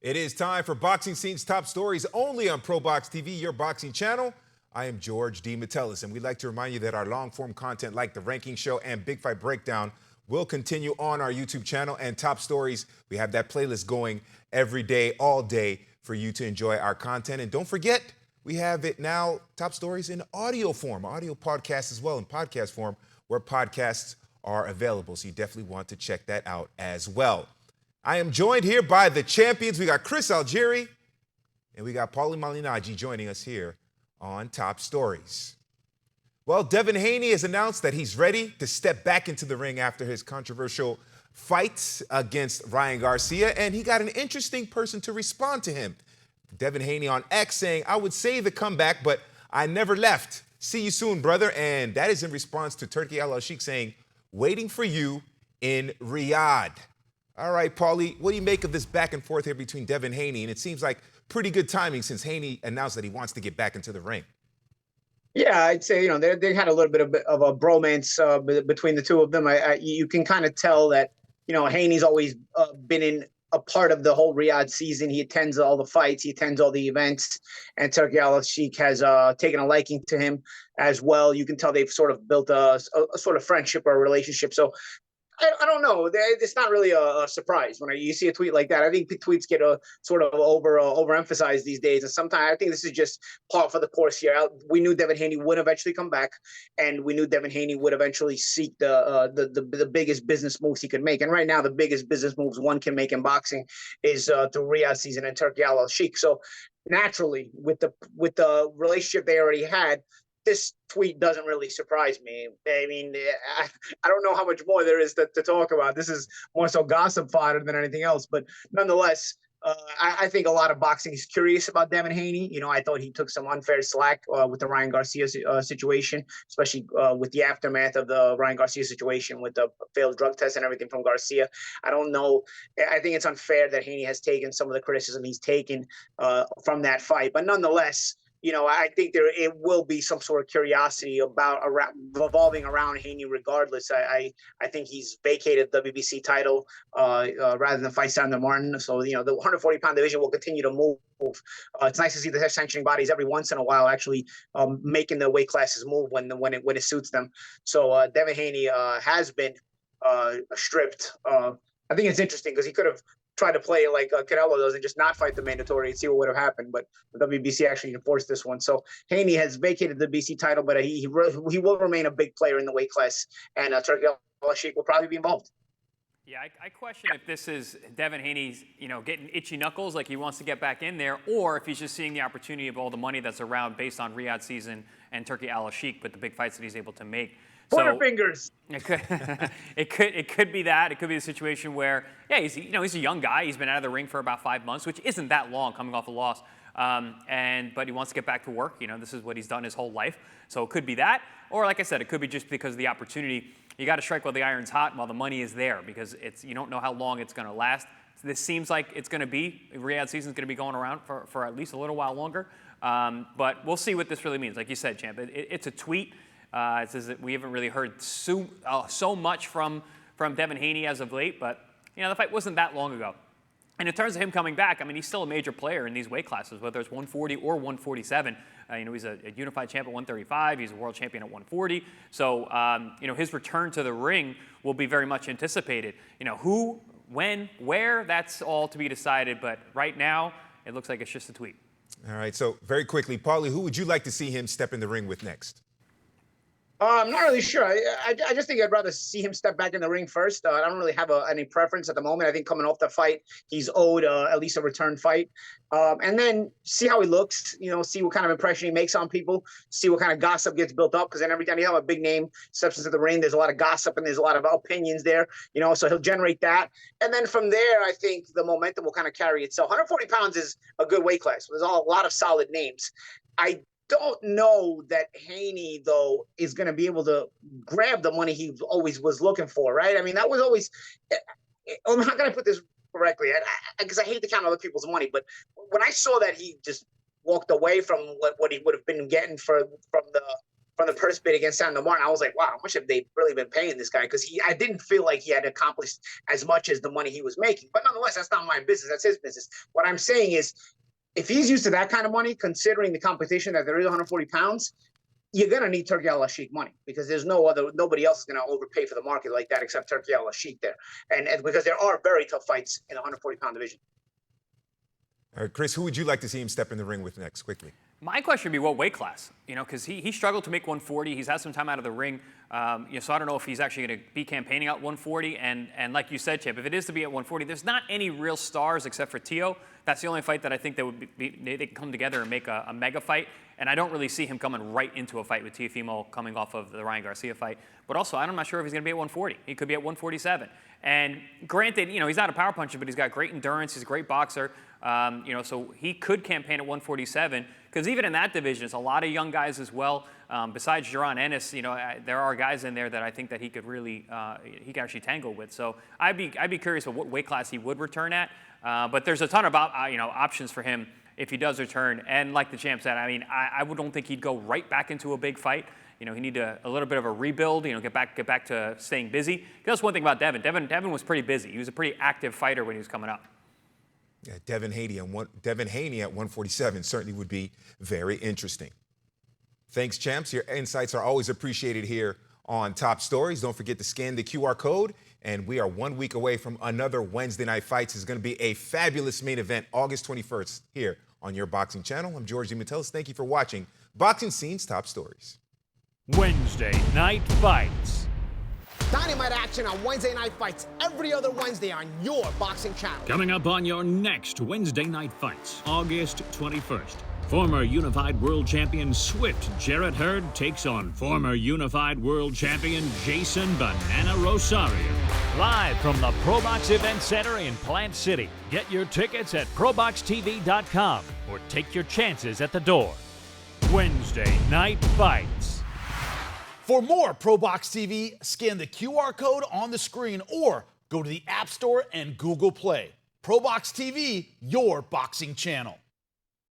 It is time for Boxing Scene's top stories only on ProBox TV, your boxing channel. I am George D. Metellus, and we'd like to remind you that our long-form content like The Ranking Show and Big Fight Breakdown will continue on our YouTube channel. And top stories, we have that playlist going every day, all day, for you to enjoy our content. And don't forget, we have it now, top stories in audio form, audio podcasts as well, in podcast form, where podcasts are available. So you definitely want to check that out as well. I am joined here by the champions. We got Chris Algieri and we got Paulie Malignaggi joining us here on Top Stories. Well, Devin Haney has announced that he's ready to step back into the ring after his controversial fight against Ryan Garcia, and he got an interesting person to respond to him. Devin Haney on X saying, "I would say the comeback, but I never left. See you soon, brother." And that is in response to Turki ALALSHIKH saying, "Waiting for you in Riyadh." All right, Paulie, what do you make of this back and forth here between Devin Haney? And it seems like pretty good timing since Haney announced that he wants to get back into the ring. Yeah, I'd say, they had a little bit of a bromance between the two of them. You can kind of tell that, Haney's always been in a part of the whole Riyadh season. He attends all the fights, he attends all the events, and Turki ALALSHIKH has taken a liking to him as well. You can tell they've sort of built a sort of friendship or relationship. So I don't know. It's not really a surprise when you see a tweet like that. I think tweets get sort of overemphasized these days, and sometimes I think this is just part for the course here. We knew Devin Haney would eventually come back, and we knew Devin Haney would eventually seek the biggest business moves he could make. And right now, the biggest business moves one can make in boxing is through Riyadh season and Turki ALALSHIKH. So naturally, with the relationship they already had, this tweet doesn't really surprise me. I mean, I don't know how much more there is to talk about. This is more so gossip fodder than anything else. But nonetheless, I think a lot of boxing is curious about Devin Haney. I thought he took some unfair slack with the Ryan Garcia situation, especially with the aftermath of the Ryan Garcia situation with the failed drug test and everything from Garcia. I don't know. I think it's unfair that Haney has taken some of the criticism he's taken from that fight. But nonetheless, I think it will be some sort of curiosity revolving around Haney regardless. I think he's vacated the WBC title rather than fight Sandor Martin. So, the 140-pound division will continue to move. It's nice to see the sanctioning bodies every once in a while actually making the weight classes move when it suits them. So Devin Haney has been stripped. I think it's interesting because he could have try to play like Canelo does and just not fight the mandatory and see what would have happened. But the WBC actually enforced this one. So Haney has vacated the BC title, but he will remain a big player in the weight class, and Turki ALALSHIKH will probably be involved. Yeah, I question if this is Devin Haney's, getting itchy knuckles, like he wants to get back in there, or if he's just seeing the opportunity of all the money that's around based on Riyadh season and Turki ALALSHIKH, but the big fights that he's able to make. Pointer fingers. It could be that. It could be a situation where, yeah, he's a young guy. He's been out of the ring for about 5 months, which isn't that long coming off a loss. But he wants to get back to work. This is what he's done his whole life. So it could be that, or like I said, it could be just because of the opportunity. You got to strike while the iron's hot, while the money is there, because you don't know how long it's going to last. This seems like it's going to be Riyadh season's going to be going around for at least a little while longer. But we'll see what this really means. Like you said, Champ, it's a tweet. It says that we haven't really heard so much from Devin Haney as of late, but the fight wasn't that long ago. And in terms of him coming back, I mean, he's still a major player in these weight classes, whether it's 140 or 147. He's a unified champ at 135. He's a world champion at 140. So, his return to the ring will be very much anticipated. Who, when, where, that's all to be decided. But right now, it looks like it's just a tweet. All right, so very quickly, Paulie, who would you like to see him step in the ring with next? I'm not really sure. I just think I'd rather see him step back in the ring first. I don't really have any preference at the moment. I think coming off the fight, he's owed at least a return fight. And then see how he looks, see what kind of impression he makes on people, see what kind of gossip gets built up. Because then every time you have a big name steps into the ring, there's a lot of gossip and there's a lot of opinions there, so he'll generate that. And then from there, I think the momentum will kind of carry itself. 140 pounds is a good weight class. There's a lot of solid names. I don't know that Haney, though, is going to be able to grab the money he always was looking for, right? I mean, that was always – I'm not going to put this correctly because I hate to count other people's money, but when I saw that he just walked away from what he would have been getting from from the purse bid against San Martin, I was like, wow, how much have they really been paying this guy? Because I didn't feel like he had accomplished as much as the money he was making. But nonetheless, that's not my business. That's his business. What I'm saying is, if he's used to that kind of money, considering the competition that there is 140 pounds, you're going to need Turki ALALSHIKH money, because there's nobody else is going to overpay for the market like that except Turki ALALSHIKH there. And because there are very tough fights in the 140-pound division. All right, Chris, who would you like to see him step in the ring with next, quickly? My question would be what weight class, because he struggled to make 140. He's had some time out of the ring, so I don't know if he's actually going to be campaigning at 140. And like you said, Chip, if it is to be at 140, there's not any real stars except for Tio. That's the only fight that I think they can come together and make a mega fight. And I don't really see him coming right into a fight with Teofimo coming off of the Ryan Garcia fight. But also, I'm not sure if he's going to be at 140. He could be at 147. And granted, he's not a power puncher, but he's got great endurance. He's a great boxer. So he could campaign at 147, because even in that division, it's a lot of young guys as well. Besides Jaron Ennis, there are guys in there that I think that he could really, he can actually tangle with. So I'd be curious of what weight class he would return at. But there's a ton of options for him if he does return. And like the champ said, I don't think he'd go right back into a big fight. He need a little bit of a rebuild. Get back to staying busy. That's one thing about Devin. Devin was pretty busy. He was a pretty active fighter when he was coming up. Yeah, Devin Haney at 147 certainly would be very interesting. Thanks, champs. Your insights are always appreciated here on Top Stories. Don't forget to scan the QR code. And we are 1 week away from another Wednesday Night Fights. It's going to be a fabulous main event, August 21st, here on your boxing channel. I'm George DeMatteis. Thank you for watching Boxing Scene's Top Stories. Wednesday Night Fights. Dynamite action on Wednesday Night Fights every other Wednesday on your boxing channel. Coming up on your next Wednesday Night Fights, August 21st. Former Unified World Champion Swift Jarrett Hurd takes on former Unified World Champion Jason Banana Rosario. Live from the ProBox Event Center in Plant City. Get your tickets at proboxtv.com or take your chances at the door. Wednesday Night Fights. For more ProBox TV, scan the QR code on the screen or go to the App Store and Google Play. ProBox TV, your boxing channel.